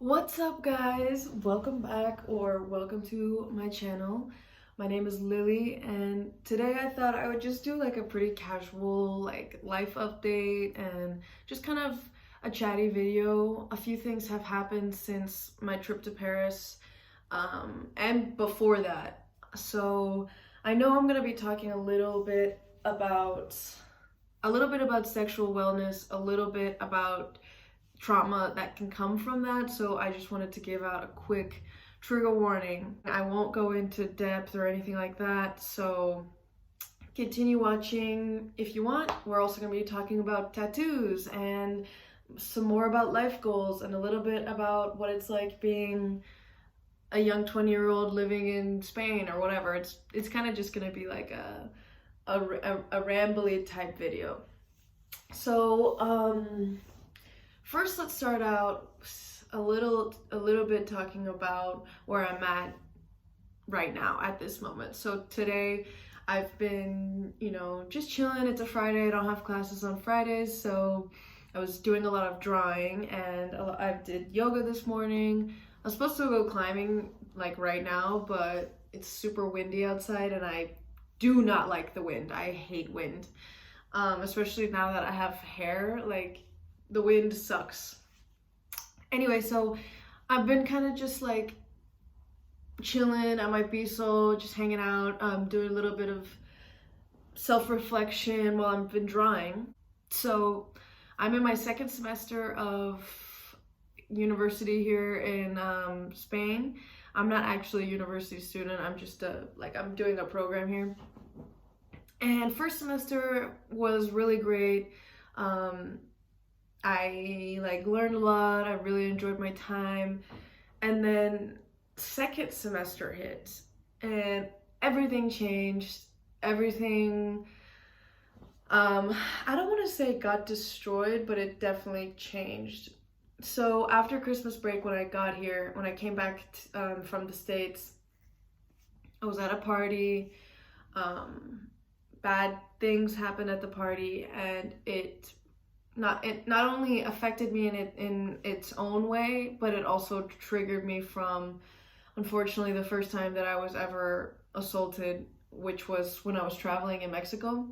What's up, guys? Welcome back or welcome to my channel. My name is Lily, and today I thought I would just do like a pretty casual life update and just kind of a chatty video. A few things have happened since my trip to Paris and before that. So I know I'm gonna be talking a little bit about sexual wellness, a little bit about trauma that can come from that. So I just wanted to give out a quick trigger warning. I won't go into depth or anything like that, so continue watching if you want. We're also going to be talking about tattoos and some more about life goals and a little bit about what it's like being a young 20-year-old living in Spain or whatever. It's kind of just going to be like a rambly type video. So first, let's start out a little bit talking about where I'm at right now at this moment. So today I've been, just chilling. It's a Friday. I don't have classes on Fridays, so I was doing a lot of drawing and I did yoga this morning. I was supposed to go climbing like right now, but it's super windy outside and I do not like the wind. I hate wind. Especially now that I have hair, the wind sucks. Anyway, so I've been kind of just chilling at my piso, just hanging out, doing a little bit of self-reflection while I've been drawing. So I'm in my second semester of university here in Spain. I'm not actually a university student. I'm just I'm doing a program here. And first semester was really great. I learned a lot. I really enjoyed my time. And then second semester hit and everything changed. Everything, I don't want to say got destroyed, but it definitely changed. So after Christmas break, when I came back from the States, I was at a party. Bad things happened at the party, and it not only affected me in its own way, but it also triggered me from, unfortunately, the first time that I was ever assaulted, which was when I was traveling in Mexico.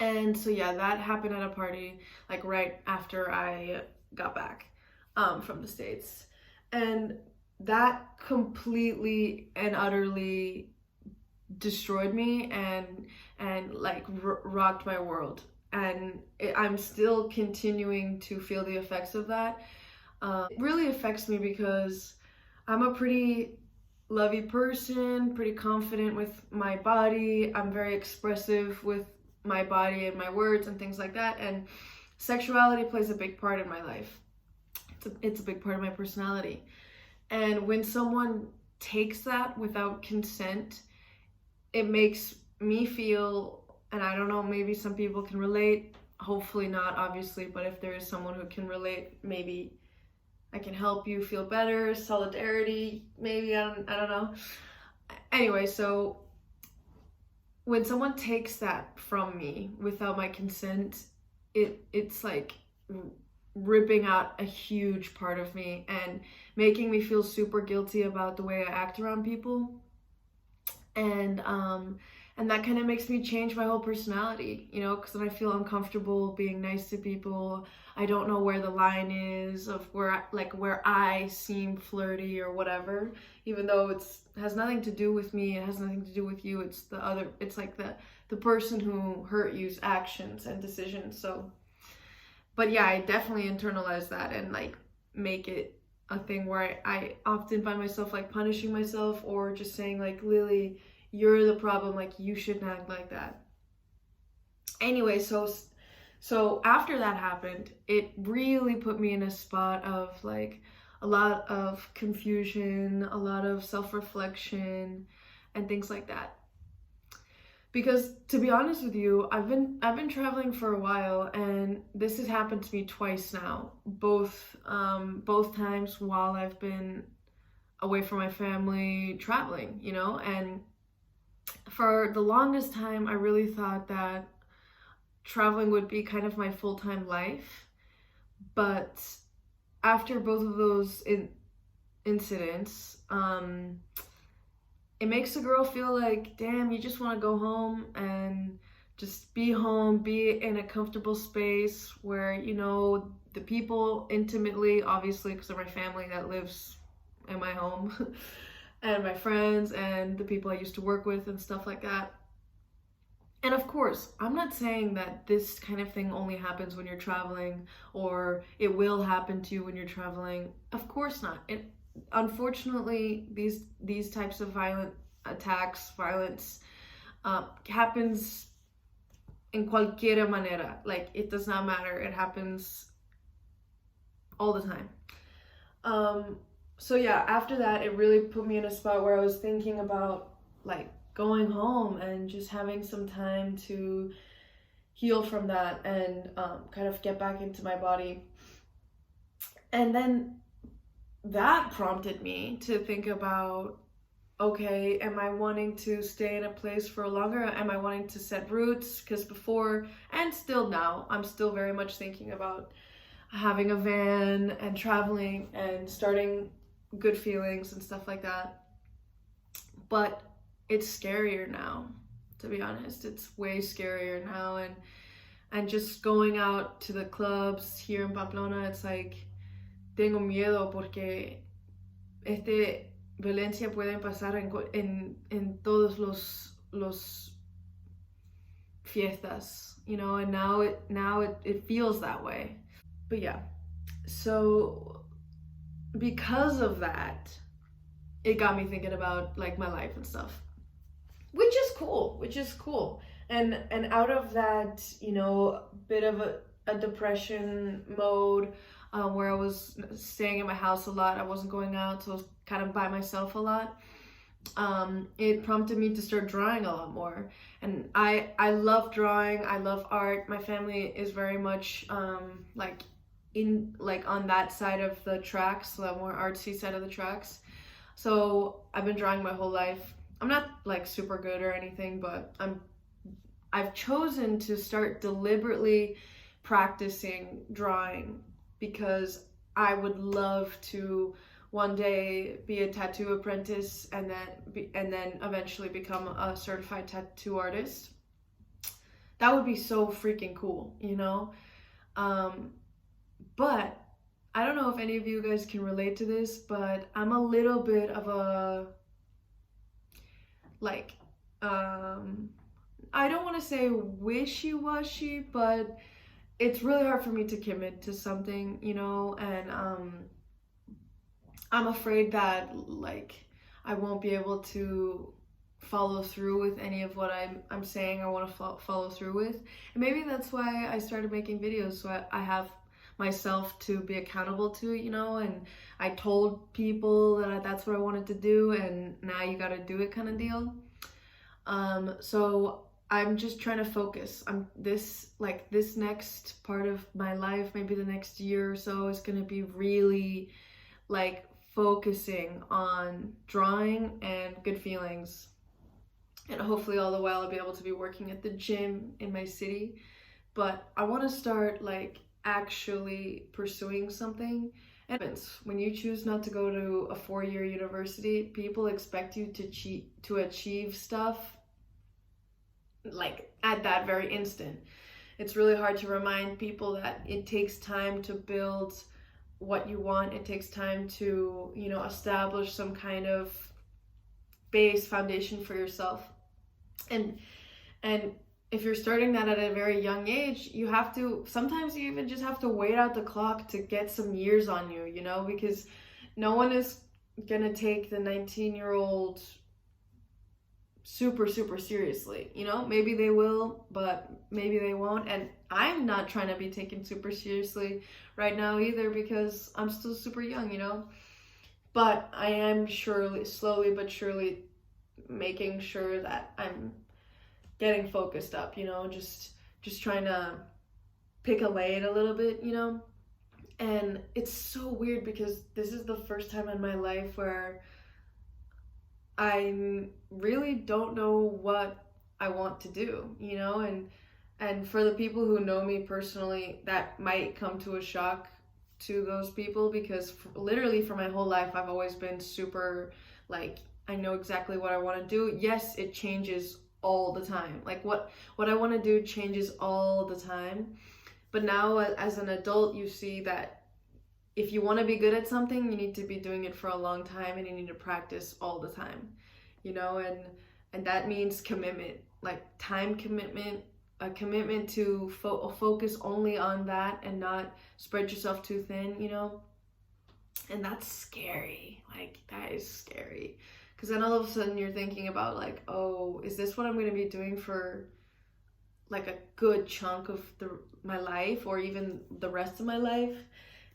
And so yeah, that happened at a party right after I got back from the States, and that completely and utterly destroyed me and rocked my world. And I'm still continuing to feel the effects of that. It really affects me because I'm a pretty lovey person, pretty confident with my body. I'm very expressive with my body and my words and things like that. And sexuality plays a big part in my life. It's a big part of my personality. And when someone takes that without consent, it makes me feel, and I don't know, maybe some people can relate, hopefully not, obviously, but if there is someone who can relate, maybe I can help you feel better. Solidarity, maybe, I don't know. Anyway, so when someone takes that from me without my consent, it's like ripping out a huge part of me and making me feel super guilty about the way I act around people. And that kind of makes me change my whole personality, because then I feel uncomfortable being nice to people. I don't know where the line is of where I seem flirty or whatever, even though it has nothing to do with me. It has nothing to do with you. It's the person who hurt you's actions and decisions. So, but yeah, I definitely internalize that and make it a thing where I often find myself punishing myself or just saying Lily, you're the problem, you shouldn't act like that. Anyway, so after that happened, it really put me in a spot of a lot of confusion, a lot of self-reflection and things like that. Because to be honest with you, I've been traveling for a while, and this has happened to me twice now. Both times while I've been away from my family traveling, and for the longest time, I really thought that traveling would be kind of my full-time life, but after both of those incidents, it makes the girl feel like, damn, you just want to go home and just be home, be in a comfortable space where you know the people intimately, obviously, because of my family that lives in my home, and my friends and the people I used to work with and stuff like that. And of course, I'm not saying that this kind of thing only happens when you're traveling or it will happen to you when you're traveling. Of course not. It unfortunately these types of violent attacks, violence happens in cualquier manera. Like it does not matter. It happens all the time. So yeah, after that, it really put me in a spot where I was thinking about like going home and just having some time to heal from that and kind of get back into my body. And then that prompted me to think about, okay, am I wanting to stay in a place for longer? Am I wanting to set roots? Because before and still now, I'm still very much thinking about having a van and traveling and starting Good Feelings and stuff like that. But it's scarier now, to be honest. It's way scarier now, and just going out to the clubs here in Pamplona, it's like tengo miedo porque violencia puede pasar en todos los fiestas, you know, and now it feels that way. But yeah, so because of that, it got me thinking about like my life and stuff, which is cool. And out of that, you know, bit of a depression mode, where I was staying in my house a lot, I wasn't going out, so I was kind of by myself a lot. It prompted me to start drawing a lot more, and I love drawing. I love art. My family is very much like on that side of the tracks, so that more artsy side of the tracks. So I've been drawing my whole life. I'm not like super good or anything, but I've chosen to start deliberately practicing drawing because I would love to one day be a tattoo apprentice and then eventually become a certified tattoo artist. That would be so freaking cool, you know? But I don't know if any of you guys can relate to this, but I'm a little bit of a like I don't want to say wishy-washy, but it's really hard for me to commit to something, you know, and I'm afraid that like I won't be able to follow through with any of what I'm saying I want to follow through with. And maybe that's why I started making videos, so I have myself to be accountable to, you know, and I told people that that's what I wanted to do and now you gotta do it kind of deal. So I'm just trying to focus. This next part of my life, maybe the next year or so, is gonna be really like focusing on drawing and Good Feelings. And hopefully all the while I'll be able to be working at the gym in my city. But I want to start like actually pursuing something. And when you choose not to go to a 4-year university, people expect you to achieve stuff like at that very instant. It's really hard to remind people that it takes time to build what you want. It takes time to, you know, establish some kind of base foundation for yourself. And if you're starting that at a very young age, sometimes you even just have to wait out the clock to get some years on you, you know, because no one is gonna take the 19-year-old super seriously, you know. Maybe they will, but maybe they won't. And I'm not trying to be taken super seriously right now either because I'm still super young, you know. But I am slowly but surely making sure that I'm getting focused up, you know, just trying to pick a lane a little bit, you know. And it's so weird because this is the first time in my life where I really don't know what I want to do, you know. And for the people who know me personally, that might come to a shock to those people, because literally for my whole life I've always been super like, I know exactly what I want to do. Yes, it changes all the time. Like what I want to do changes all the time. But now as an adult, you see that if you want to be good at something, you need to be doing it for a long time, and you need to practice all the time, you know, and that means commitment, like time commitment, a commitment to focus only on that and not spread yourself too thin, you know. And that's scary. Like that is scary, because then all of a sudden you're thinking about like, oh, is this what I'm going to be doing for like a good chunk of my life, or even the rest of my life?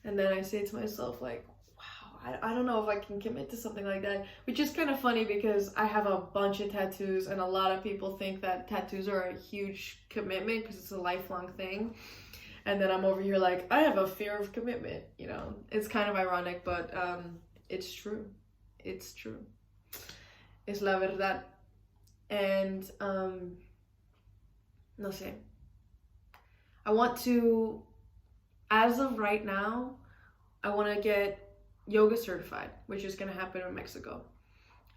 And then I say to myself like, wow, I don't know if I can commit to something like that, which is kind of funny because I have a bunch of tattoos, and a lot of people think that tattoos are a huge commitment because it's a lifelong thing. And then I'm over here like, I have a fear of commitment, you know. It's kind of ironic, but it's true. It's true. Es la verdad. And no sé. I want to, as of right now, I want to get yoga certified, which is going to happen in Mexico.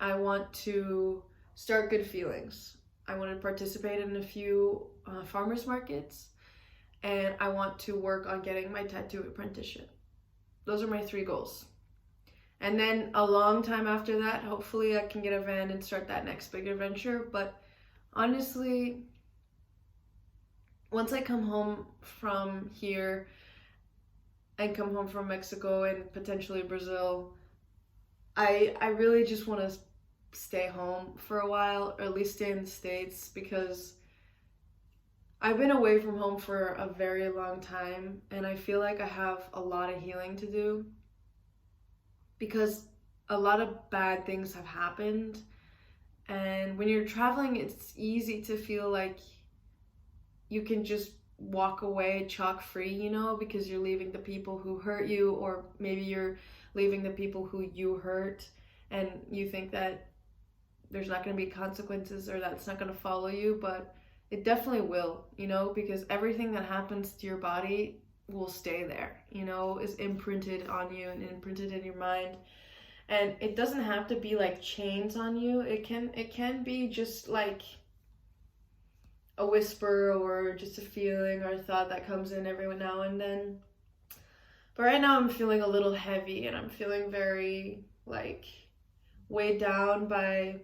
I want to start Good Feelings. I want to participate in a few farmers markets, and I want to work on getting my tattoo apprenticeship. Those are my 3 goals. And then a long time after that, hopefully I can get a van and start that next big adventure. But honestly, once I come home from here and come home from Mexico and potentially Brazil, I really just want to stay home for a while, or at least stay in the States, because I've been away from home for a very long time, and I feel like I have a lot of healing to do, because a lot of bad things have happened. And when you're traveling, it's easy to feel like you can just walk away chalk free, you know, because you're leaving the people who hurt you, or maybe you're leaving the people who you hurt, and you think that there's not going to be consequences, or that's not going to follow you. But it definitely will, you know, because everything that happens to your body will stay there, you know, is imprinted on you and imprinted in your mind. And it doesn't have to be like chains on you. It can be just like a whisper, or just a feeling or a thought that comes in every now and then. But right now I'm feeling a little heavy, and I'm feeling very like weighed down by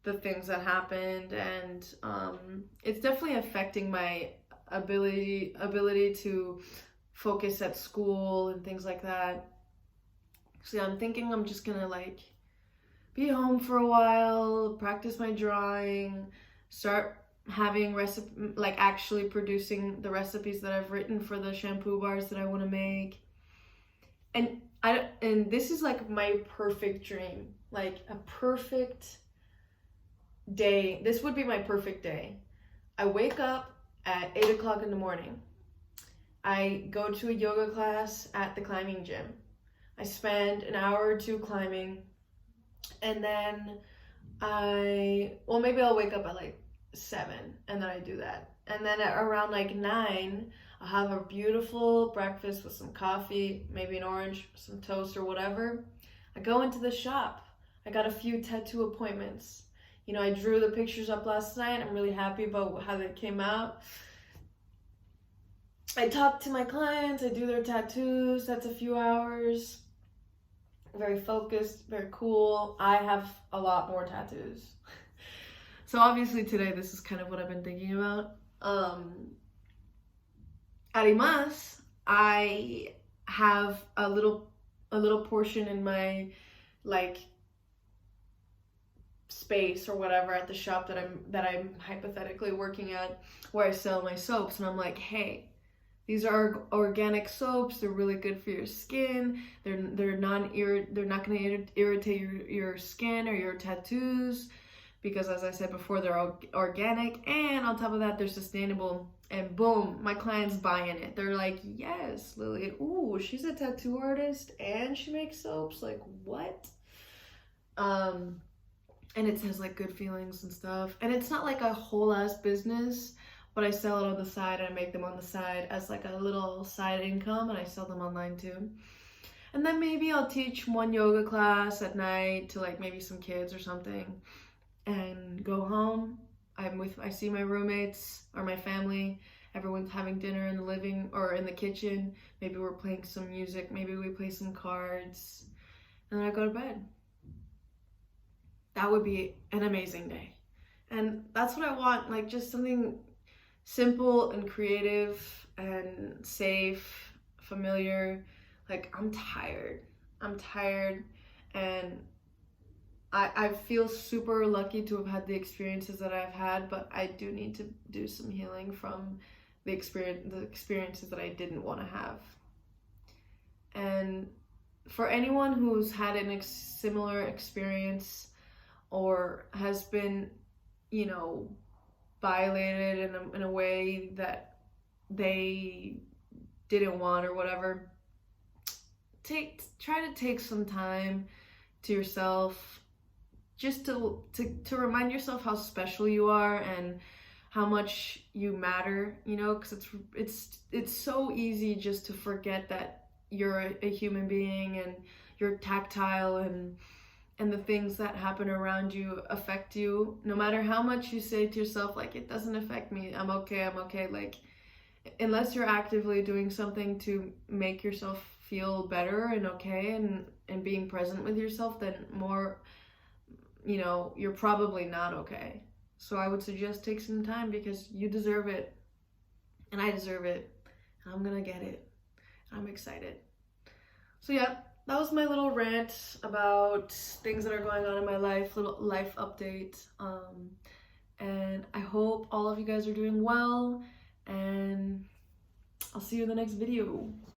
the things that happened, and it's definitely affecting my ability to focus at school and things like that. So I'm thinking I'm just gonna like be home for a while, practice my drawing, start having like actually producing the recipes that I've written for the shampoo bars that I want to make. And this is like my perfect dream, like a perfect day. This would be my perfect day. I wake up at 8 o'clock in the morning. I go to a yoga class at the climbing gym. I spend an hour or 2 climbing, and then maybe I'll wake up at like 7, and then I do that. And then at around like 9, I'll have a beautiful breakfast with some coffee, maybe an orange, some toast or whatever. I go into the shop. I got a few tattoo appointments. You know, I drew the pictures up last night. I'm really happy about how they came out. I talk to my clients, I do their tattoos. That's a few hours. Very focused, very cool. I have a lot more tattoos. So obviously today this is kind of what I've been thinking about. Además, I have a little portion in my like space or whatever at the shop that I'm hypothetically working at, where I sell my soaps, and I'm like, hey, these are organic soaps. They're really good for your skin. They're not going to irritate your skin or your tattoos, because as I said before, they're organic, and on top of that, they're sustainable. And boom, my clients buying it. They're like, yes, Lily, ooh, she's a tattoo artist and she makes soaps. Like, what? And it says like Good Feelings and stuff. And it's not like a whole ass business, but I sell it on the side, and I make them on the side as like a little side income, and I sell them online too. And then maybe I'll teach one yoga class at night to like maybe some kids or something, and go home. I see my roommates or my family. Everyone's having dinner in the living or in the kitchen. Maybe we're playing some music. Maybe we play some cards. And then I go to bed. That would be an amazing day. And that's what I want, like just something simple and creative and safe, familiar. Like I'm tired. And I feel super lucky to have had the experiences that I've had, but I do need to do some healing from the experiences that I didn't want to have. And for anyone who's had similar experience or has been, you know, violated in a way that they didn't want or whatever, try to take some time to yourself, just to remind yourself how special you are and how much you matter, you know, because it's so easy just to forget that you're a human being and you're tactile, and the things that happen around you affect you. No matter how much you say to yourself, like, it doesn't affect me, I'm okay, like, unless you're actively doing something to make yourself feel better and okay and being present with yourself, then more, you know, you're probably not okay. So I would suggest take some time, because you deserve it, and I deserve it, and I'm gonna get it. I'm excited. So yeah, that was my little rant about things that are going on in my life, little life update. And I hope all of you guys are doing well, and I'll see you in the next video.